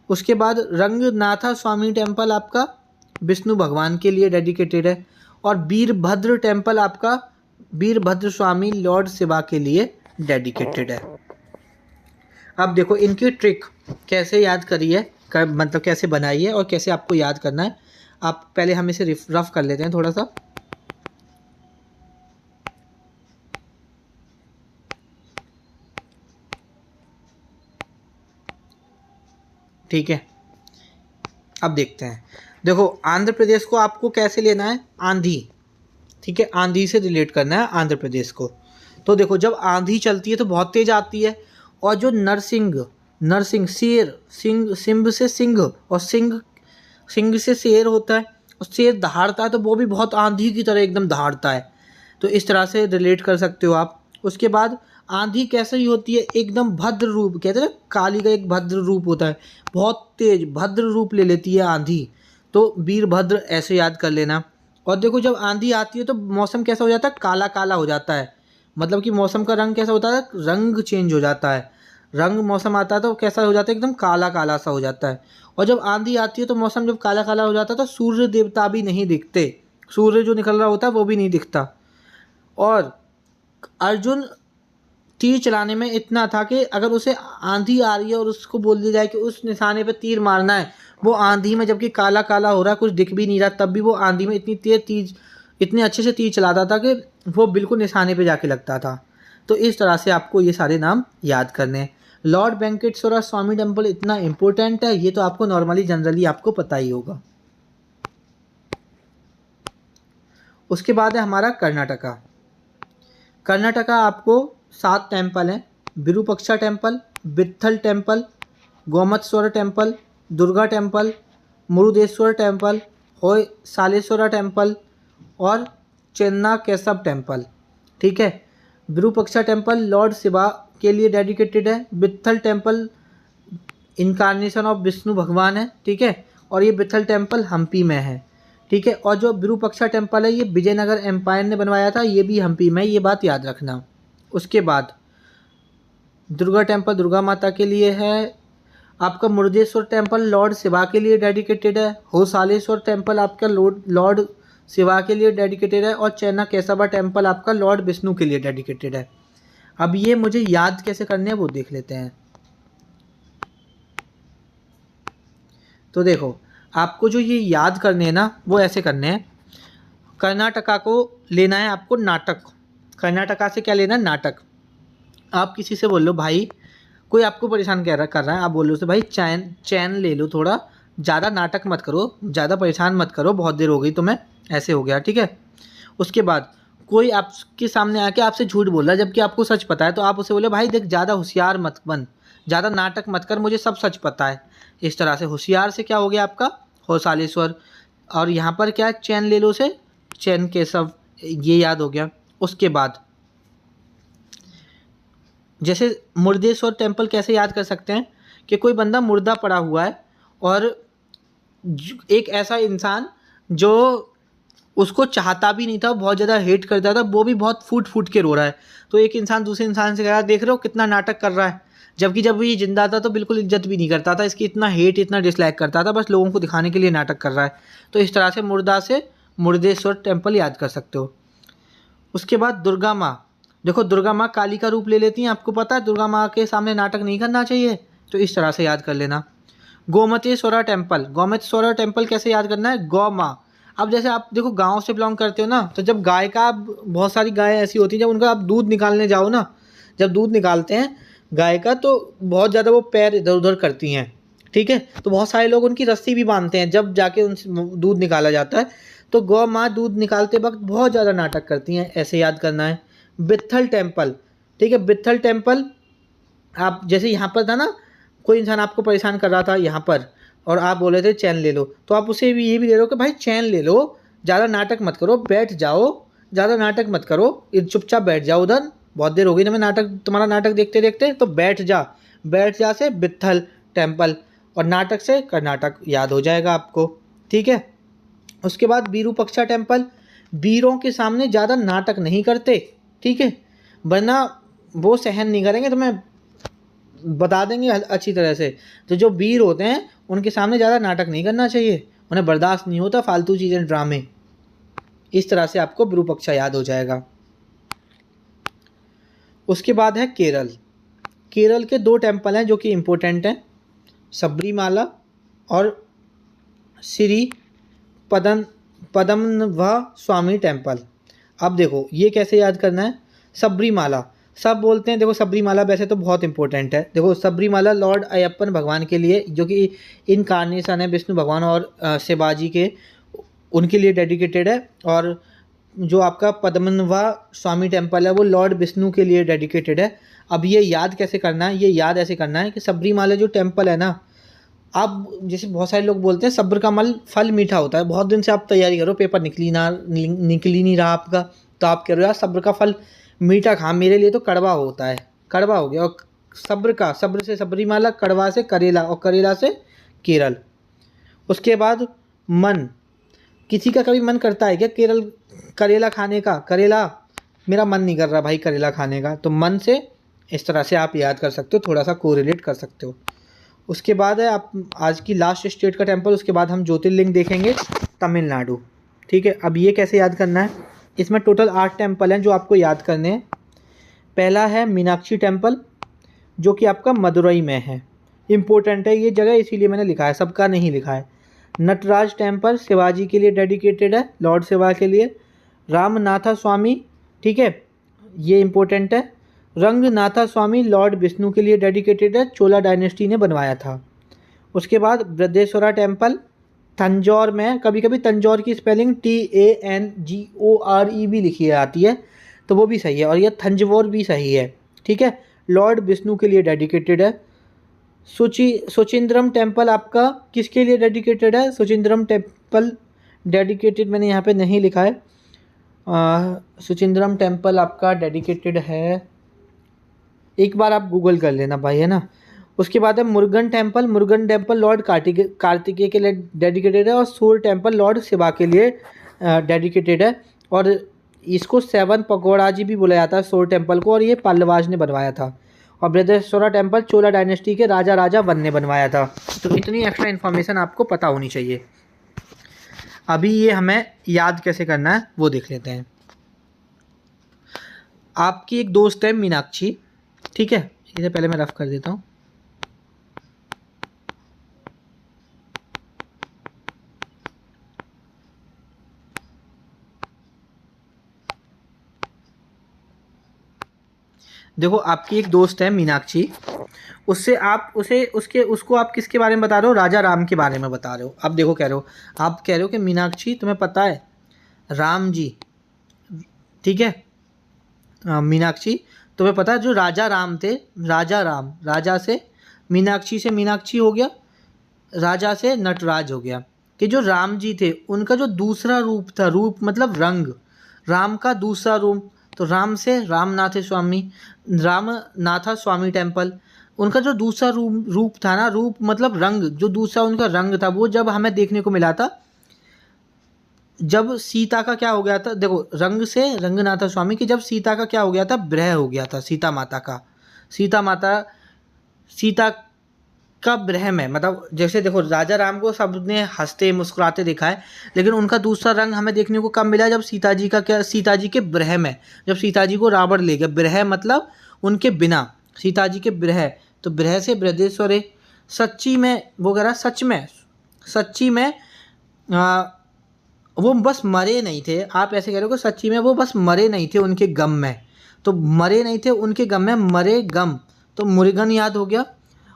उसके बाद रंगनाथा स्वामी टेम्पल आपका विष्णु भगवान के लिए डेडिकेटेड है। और वीरभद्र टेम्पल आपका वीरभद्र स्वामी लॉर्ड शिवा के लिए डेडिकेटेड है। अब देखो इनकी ट्रिक कैसे याद करी है, मतलब कैसे बनाई है और कैसे आपको याद करना है। आप पहले हम इसे रफ कर लेते हैं थोड़ा सा। ठीक है, अब देखते हैं। देखो आंध्र प्रदेश को आपको कैसे लेना है, आंधी, ठीक है, आंधी से रिलेट करना है आंध्र प्रदेश को। तो देखो जब आंधी चलती है तो बहुत तेज आती है, और जो नरसिंह शेर, सिंह से सिंह और सिंह से शेर होता है, और शेर दहाड़ता है तो वो भी बहुत आंधी की तरह एकदम दहाड़ता है। तो इस तरह से रिलेट कर सकते हो आप। उसके बाद आंधी कैसे ही होती है, एकदम भद्र रूप, कहते हैं ना काली का एक भद्र रूप होता है, बहुत तेज भद्र रूप ले लेती है आंधी। तो वीरभद्र ऐसे याद कर लेना। और देखो जब आंधी आती है तो मौसम कैसा हो जाता है, काला काला हो जाता है, मतलब कि मौसम का रंग कैसा होता है, रंग चेंज हो जाता है। रंग मौसम आता है तो कैसा हो जाता है, एकदम काला काला सा हो जाता है। और जब आंधी आती है तो मौसम जब काला काला हो जाता है तो सूर्य देवता भी नहीं दिखते, सूर्य जो निकल रहा होता है वो भी नहीं दिखता। और अर्जुन तीर चलाने में इतना था कि अगर उसे आंधी आ रही है और उसको बोल दिया जाए कि उस निशाने पे तीर मारना है, वो आंधी में जबकि काला काला हो रहा है, कुछ दिख भी नहीं रहा, तब भी वो आंधी में इतने अच्छे से तीर चलाता था कि वो बिल्कुल निशाने पे जाके लगता था। तो इस तरह से आपको ये सारे नाम याद करने हैं। लॉर्ड वेंकटेश्वरा स्वामी टेम्पल इतना इम्पोर्टेंट है, ये तो आपको नॉर्मली जनरली आपको पता ही होगा। उसके बाद है हमारा कर्नाटका। कर्नाटका आपको 7 टेम्पल हैं, Virupaksha temple, Vitthal temple, Gomateshwar temple, Durga temple, Murudeshwar temple, Hoysaleshwara temple और चेन्ना केशव टेम्पल, ठीक है। विरूपक्षा टेम्पल लॉर्ड शिवा के लिए डेडिकेटेड है। Vitthal temple incarnation of Vishnu भगवान है, ठीक है, और ये विट्ठल टेम्पल हम्पी में है, ठीक है। और जो विरूपक्षा टेम्पल है ये विजयनगर एम्पायर ने बनवाया था, ये भी हम्पी में, ये बात याद रखना। उसके बाद दुर्गा टेम्पल दुर्गा माता के लिए है। आपका मुरुदेश्वर टेम्पल लॉर्ड शिवा के लिए डेडिकेटेड है। होयसालेश्वर टेम्पल आपका लॉर्ड शिवा के लिए डेडिकेटेड है। और चेन्ना केशवा टेम्पल आपका लॉर्ड विष्णु के लिए डेडिकेटेड है। अब ये मुझे याद कैसे करने हैं वो देख लेते हैं। तो देखो आपको जो ये याद करने हैं ना वो ऐसे करने हैं। कर्नाटका को लेना है आपको नाटक। कर्नाटका से क्या लेना है, नाटक। आप किसी से बोल लो भाई, कोई आपको परेशान कर रहा है, आप बोल लो उसे भाई चैन ले लो, थोड़ा ज़्यादा नाटक मत करो, ज़्यादा परेशान मत करो, बहुत देर हो गई तुम्हें, ऐसे हो गया, ठीक है। उसके बाद कोई आपके सामने आके आपसे झूठ बोल रहा है जबकि आपको सच पता है, तो आप उसे बोले भाई देख ज़्यादा होशियार मत बन, ज़्यादा नाटक मत कर, मुझे सब सच पता है। इस तरह से होशियार से क्या हो गया आपका होशालेश्वर, और यहाँ पर क्या है चैन ले लो से चैन केशव, ये याद हो गया। उसके बाद जैसे मुर्देश्वर टेम्पल कैसे याद कर सकते हैं कि कोई बंदा मुर्दा पड़ा हुआ है और एक ऐसा इंसान जो उसको चाहता भी नहीं था, बहुत ज़्यादा हेट करता था, वो भी बहुत फूट फूट के रो रहा है, तो एक इंसान दूसरे इंसान से कह रहा है देख रहे हो कितना नाटक कर रहा है, जबकि जब ये जिंदा था तो बिल्कुल इज्जत भी नहीं करता था, इसकी इतना हेट इतना डिसलाइक करता था, बस लोगों को दिखाने के लिए नाटक कर रहा है। तो इस तरह से मुर्दा से मुर्देश्वर टेम्पल याद कर सकते हो। उसके बाद दुर्गा माँ, देखो दुर्गा माँ काली का रूप ले लेती हैं, आपको पता है दुर्गा माँ के सामने नाटक नहीं करना चाहिए, तो इस तरह से याद कर लेना। गोमतेश्वरा टेम्पल, गोमतेश्वरा टेम्पल कैसे याद करना है, गौ माँ। अब जैसे आप देखो गांव से बिलोंग करते हो ना, तो जब गाय का बहुत सारी गायें ऐसी होती हैं जब उनका आप दूध निकालने जाओ ना, जब दूध निकालते हैं गाय का तो बहुत ज़्यादा वो पैर इधर उधर करती हैं, ठीक है, तो बहुत सारे लोग उनकी रस्सी भी बांधते हैं जब जाके उनसे दूध निकाला जाता है। तो गौ माँ दूध निकालते वक्त बहुत ज़्यादा नाटक करती हैं, ऐसे याद करना है। विट्ठल टेम्पल, ठीक है, विट्ठल टेम्पल आप जैसे यहाँ पर था ना, कोई इंसान आपको परेशान कर रहा था यहाँ पर और आप बोले थे चैन ले लो, तो आप उसे भी ये भी ले लो कि भाई चैन ले लो, ज़्यादा नाटक मत करो, बैठ जाओ, ज़्यादा नाटक मत करो, चुपचाप बैठ जाओ उधर, बहुत देर हो गई ना मैं नाटक तुम्हारा नाटक देखते देखते, तो बैठ जा, बैठ जा से विट्ठल टेम्पल, और नाटक से कर्नाटक याद हो जाएगा आपको, ठीक है। उसके बाद विरूपाक्षा टेम्पल, वीरों के सामने ज़्यादा नाटक नहीं करते, ठीक है, वरना वो सहन नहीं करेंगे, तो मैं बता देंगे अच्छी तरह से। तो जो वीर होते हैं उनके सामने ज़्यादा नाटक नहीं करना चाहिए, उन्हें बर्दाश्त नहीं होता फालतू चीज़ें ड्रामे। इस तरह से आपको विरूपाक्षा याद हो जाएगा। उसके बाद है केरल, केरल के 2 टेम्पल हैं जो कि इम्पोर्टेंट हैं, सबरीमाला और श्री पद्मनाभ स्वामी टेम्पल। अब देखो ये कैसे याद करना है, सबरीमाला सब बोलते हैं, देखो सबरीमाला वैसे तो बहुत इंपॉर्टेंट है, देखो सबरीमाला लॉर्ड अयप्पन भगवान के लिए जो कि इनकार्नेशन है विष्णु भगवान और शिवाजी के, उनके लिए डेडिकेटेड है, और जो आपका पद्मनाभ स्वामी टेम्पल है वो लॉर्ड विष्णु के लिए डेडिकेटेड है। अब ये याद कैसे करना है, ये याद ऐसे करना है कि सबरीमाला जो टेम्पल है ना, आप जैसे बहुत सारे लोग बोलते हैं सब्र का फल मीठा होता है, बहुत दिन से आप तैयारी करो, पेपर निकल ही नहीं रहा आपका, तो आप कह रहे हो यार सब्र का फल मीठा खा, मेरे लिए तो कड़वा होता है, कड़वा हो गया। और सब्र से सबरीमाला, कड़वा से करेला, और करेला से केरल। उसके बाद मन, किसी का कभी मन करता है क्या करेला खाने का, करेला मेरा मन नहीं कर रहा भाई करेला खाने का, तो मन से इस तरह से आप याद कर सकते हो, थोड़ा सा कोरिलेट कर सकते हो। उसके बाद है आप आज की लास्ट स्टेट का टेम्पल, उसके बाद हम ज्योतिर्लिंग देखेंगे तमिलनाडु, ठीक है। अब ये कैसे याद करना है, इसमें टोटल 8 टेम्पल हैं जो आपको याद करने हैं। पहला है मीनाक्षी टेम्पल जो कि आपका मदुरई में है, इम्पोर्टेंट है ये जगह इसीलिए मैंने लिखा है, सबका नहीं लिखा है। नटराज टेम्पल शिवाजी के लिए डेडिकेटेड है, लॉर्ड शिवा के लिए। रामनाथा स्वामी, ठीक है, ये इम्पोर्टेंट है। रंगनाथा स्वामी लॉर्ड विष्णु के लिए डेडिकेटेड है, चोला डायनेस्टी ने बनवाया था। उसके बाद बृहदेश्वरा टेम्पल तंजौर में, कभी कभी तंजौर की स्पेलिंग TANGORE भी लिखी आती है, तो वो भी सही है, और यह थंजवोर भी सही है, ठीक है, लॉर्ड विष्णु के लिए डेडिकेटेड है। सुचिंद्रम टेम्पल आपका किसके लिए डेडिकेटेड है, सुचिंद्रम टेम्पल डेडिकेटेड मैंने यहाँ पे नहीं लिखा है, सुचिंद्रम टेम्पल आपका डेडिकेटेड है, एक बार आप गूगल कर लेना भाई, है ना। उसके बाद है मुरुगन टेम्पल लॉर्ड कार्तिकेय के लिए डेडिकेटेड है, और सूर्य टेम्पल लॉर्ड शिवा के लिए डेडिकेटेड है, और इसको 7 पगोड़ाजी भी बोला जाता है सूर्य टेम्पल को, और ये पल्लवाज ने बनवाया था। और बृहदेश्वरा टेम्पल चोला डायनेस्टी के राजा वन ने बनवाया था। तो इतनी एक्स्ट्रा इन्फॉर्मेशन आपको पता होनी चाहिए। अभी ये हमें याद कैसे करना है वो देख लेते हैं। आपकी एक दोस्त है मीनाक्षी, ठीक है, इसे पहले मैं रफ कर देता हूँ। देखो आपकी एक दोस्त है मीनाक्षी, उससे आप उसको आप किसके बारे में बता रहे हो, राजा राम के बारे में बता रहे हो। अब देखो आप कह रहे हो कि मीनाक्षी तुम्हें पता है राम जी ठीक है। मीनाक्षी, तुम्हें पता है जो राजा राम थे, राजा राम, राजा से मीनाक्षी हो गया, राजा से नटराज हो गया, कि जो राम जी थे उनका जो दूसरा रूप था, रूप मतलब रंग, राम का दूसरा रूप, तो राम से रामनाथ स्वामी टेम्पल, उनका जो दूसरा रूप था ना, रूप मतलब रंग, जो दूसरा उनका रंग था वो जब हमें देखने को मिला था, जब सीता का क्या हो गया था, देखो रंग से रंगनाथ स्वामी की, जब सीता का क्या हो गया था, विरह हो गया था सीता का विरह में, मतलब जैसे देखो राजा राम को सबने हंसते मुस्कुराते देखा है, लेकिन उनका दूसरा रंग हमें देखने को कब मिला, जब सीता जी के विरह में, जब सीता जी को रावण ले गया, विरह मतलब उनके बिना, सीता जी के विरह, तो विरह से बृहदेश्वरे, सच्ची में वो कह रहा, सच्ची में वो बस मरे नहीं थे, आप ऐसे कह रहे हो कि सच्ची में वो बस मरे नहीं थे उनके गम में, तो मरे नहीं थे उनके गम में, मरे गम, तो मुर्गन याद हो गया,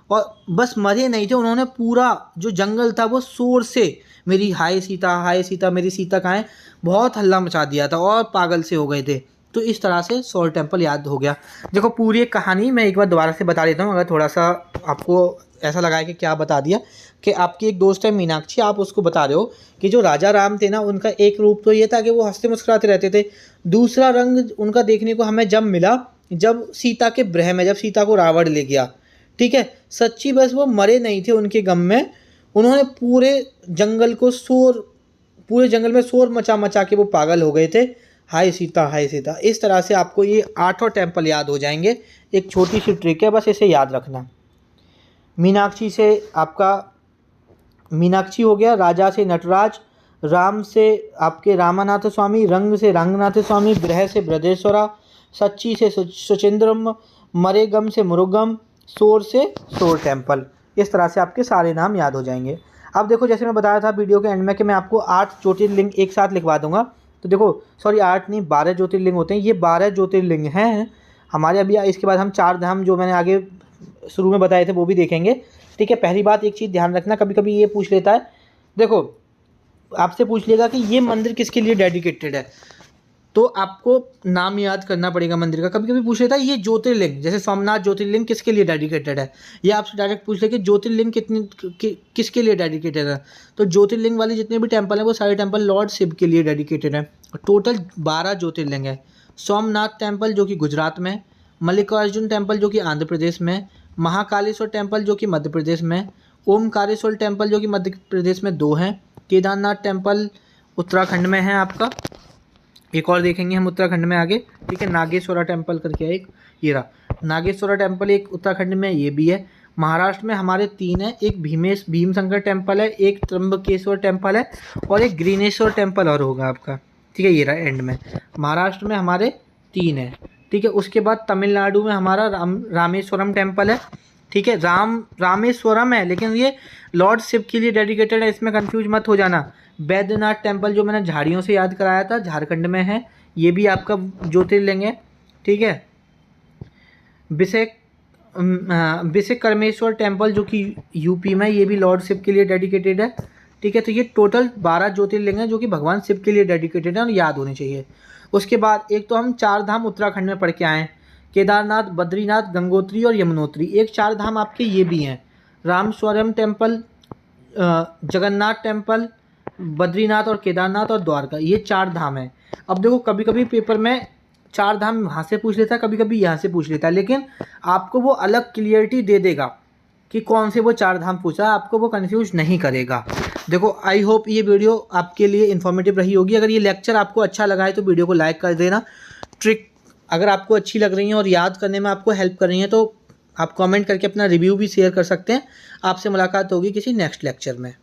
और बस मरे नहीं थे, उन्होंने पूरा जो जंगल था वो शोर से मेरी हाय सीता मेरी सीता कहाँ है, बहुत हल्ला मचा दिया था और पागल से हो गए थे। तो इस तरह से सोल टेम्पल याद हो गया। देखो पूरी एक कहानी मैं एक बार दोबारा से बता देता हूँ, अगर थोड़ा सा आपको ऐसा लगा है कि क्या बता दिया, कि आपकी एक दोस्त है मीनाक्षी, आप उसको बता रहे हो कि जो राजा राम थे ना, उनका एक रूप तो ये था कि वो हंसते मुस्कुराते रहते थे, दूसरा रंग उनका देखने को हमें जब मिला जब सीता के विरह में, जब सीता को रावण ले गया, ठीक है। सच्ची बस वो मरे नहीं थे उनके गम में, उन्होंने पूरे जंगल में शोर मचा मचा के वो पागल हो गए थे, हाय सीता। इस तरह से आपको ये 8 टेम्पल याद हो जाएंगे। एक छोटी सी ट्रिक है, बस इसे याद रखना। मीनाक्षी से आपका मीनाक्षी हो गया, राजा से नटराज, राम से आपके रामानाथ स्वामी, रंग से रंगनाथ स्वामी, विरह से बृहदेश्वरा, सच्ची से सुचिंद्रम, मरे गम से मुरुगम, शोर से शोर टेम्पल। इस तरह से आपके सारे नाम याद हो जाएंगे। अब देखो जैसे मैं बताया था वीडियो के एंड में कि मैं आपको 8 ज्योतिर्लिंग एक साथ लिखवा दूंगा, तो देखो 8 नहीं 12 ज्योतिर्लिंग होते हैं, ये 12 ज्योतिर्लिंग हैं हमारे। अभी इसके बाद हम 4 धाम जो मैंने आगे शुरू में बताए थे वो भी देखेंगे, ठीक है। पहली बात एक चीज़ ध्यान रखना, कभी कभी ये पूछ लेता है, देखो आपसे पूछ लेगा कि ये मंदिर किसके लिए डेडिकेटेड है, तो आपको नाम याद करना पड़ेगा मंदिर का। कभी कभी पूछ लेता है ये ज्योतिर्लिंग, जैसे सोमनाथ ज्योतिर्लिंग किसके लिए डेडिकेटेड है, या आपसे डायरेक्ट पूछ ले कि ज्योतिर्लिंग किसके लिए डेडिकेटेड है, तो ज्योतिर्लिंग वाले जितने भी टेम्पल हैं वो सारे टेम्पल लॉर्ड शिव के लिए डेडिकेटेड है। टोटल 12 ज्योतिर्लिंग है। सोमनाथ टेम्पल जो कि गुजरात में, मल्लिकार्जुन टेम्पल जो कि आंध्र प्रदेश में, महाकालेश्वर टेम्पल जो कि मध्य प्रदेश में, ओमकारेश्वर टेम्पल जो कि मध्य प्रदेश में 2 हैं, केदारनाथ टेम्पल उत्तराखंड में है आपका, एक और देखेंगे हम उत्तराखंड में आगे, ठीक है। नागेश्वरा टेम्पल करके है एक, ये रहा नागेश्वरा टेम्पल, एक उत्तराखंड में ये भी है। महाराष्ट्र में हमारे 3 है, एक भीमशंकर टेम्पल है, एक त्र्यंबकेश्वर टेम्पल है, और एक ग्रीनेश्वर टेम्पल और होगा आपका, ठीक है। ये रहा एंड में, महाराष्ट्र में हमारे 3 है, ठीक है। उसके बाद तमिलनाडु में हमारा रामेश्वरम टेम्पल है, ठीक है। रामेश्वरम है लेकिन ये लॉर्ड शिव के लिए डेडिकेटेड है, इसमें कंफ्यूज मत हो जाना। बैद्यनाथ टेम्पल जो मैंने झाड़ियों से याद कराया था, झारखंड में है, ये भी आपका ज्योतिर्लिंग है, ठीक है। विश्वकर्मेश्वर टेम्पल जो कि यूपी में, ये भी लॉर्ड शिव के लिए डेडिकेटेड है, ठीक है। तो ये टोटल 12 ज्योतिर्लिंग है जो कि भगवान शिव के लिए डेडिकेटेड है और याद होने चाहिए। उसके बाद एक तो हम 4 धाम उत्तराखंड में पढ़ के आए हैं, केदारनाथ, बद्रीनाथ, गंगोत्री और यमुनोत्री, एक 4 धाम आपके ये भी हैं। रामेश्वरम टेम्पल, जगन्नाथ टेम्पल, बद्रीनाथ और केदारनाथ और द्वारका, ये 4 धाम हैं। अब देखो कभी कभी पेपर में 4 धाम वहाँ से पूछ लेता है, कभी कभी यहाँ से पूछ लेता है, लेकिन आपको वो अलग क्लियरिटी दे देगा कि कौन से वो 4 धाम पूछा है, आपको वो कंफ्यूज नहीं करेगा। देखो आई होप ये वीडियो आपके लिए इन्फॉर्मेटिव रही होगी। अगर ये लेक्चर आपको अच्छा लगा है तो वीडियो को लाइक कर देना। ट्रिक अगर आपको अच्छी लग रही है और याद करने में आपको हेल्प कर रही है तो आप कमेंट करके अपना रिव्यू भी शेयर कर सकते हैं। आपसे मुलाकात होगी किसी नेक्स्ट लेक्चर में।